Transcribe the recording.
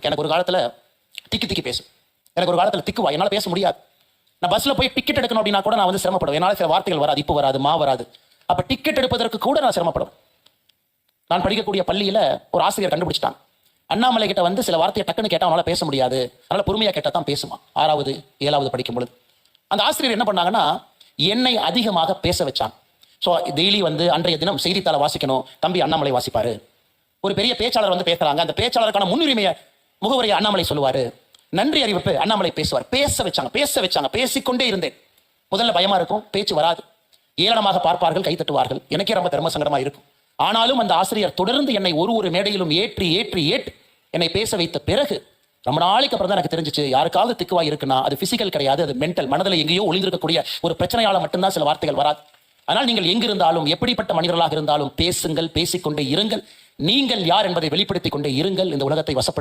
எனக்கு ஒரு காலத்துல திக்கி திக்கி பேசும். எனக்கு ஒரு காலத்துல திக்குவா, என்னால பேச முடியாது. நான் பஸ்ல போய் டிக்கெட் எடுக்கணும் அப்படின்னா கூட நான் வந்து சிரமப்படுவேன். என்னால சில வார்த்தைகள் வராது, இப்போ வராது, வராது. அப்ப டிக்கெட் எடுப்பதற்கு கூட நான் சிரமப்படுவேன். நான் படிக்கக்கூடிய பள்ளியில ஒரு ஆசிரியர் கண்டுபிடிச்சிட்டாங்க, அண்ணாமலை கிட்ட வந்து சில வார்த்தையை டக்குன்னு கேட்டா அவனால பேச முடியாது, அதனால பொறுமையா கேட்டா தான் பேசுமா. 6வது 7வது படிக்கும் பொழுது அந்த ஆசிரியர் என்ன பண்ணாங்கன்னா என்னை அதிகமாக பேச வச்சாங்க. ஸோ டெய்லி வந்து அன்றைய தினம் செய்தித்தாளை வாசிக்கணும், தம்பி அண்ணாமலை வாசிப்பாரு. ஒரு பெரிய பேச்சாளர் வந்து பேசுறாங்க, அந்த பேச்சாளருக்கான முன்னுரிமையை முகவரியை அண்ணாமலை சொல்லுவாரு, நன்றி அறிவிப்பு அண்ணாமலை பேசுவார். பேச வச்சாங்க. பேசிக்கொண்டே இருந்தேன். முதல்ல பயமா இருக்கும், பேச்சு வராது, ஏளனமாக பார்ப்பார்கள், கை தட்டுவார்கள், எனக்கே ரொம்ப தர்ம சங்கடமா இருக்கும். ஆனாலும் அந்த ஆசிரியர் தொடர்ந்து என்னை ஒரு மேடையிலும் ஏற்றி என்னை பேச வைத்த பிறகு ரொம்ப நாளைக்கு அப்புறம் தான் எனக்கு தெரிஞ்சிச்சு, யாருக்காவது திக்குவாய் இருக்குன்னா அது பிசிக்கல் கிடையாது, அது மென்டல், மனதில் எங்கேயோ ஒளிந்திருக்கக்கூடிய ஒரு பிரச்சனையால மட்டும்தான் சில வார்த்தைகள் வராது. ஆனால் நீங்கள் எங்கிருந்தாலும் எப்படிப்பட்ட மனிதர்களாக இருந்தாலும் பேசுங்கள், பேசிக்கொண்டே இருங்கள். நீங்கள் யார் என்பதை வெளிப்படுத்திக் கொண்டே இருங்கள். இந்த உலகத்தை வசப்படுத்த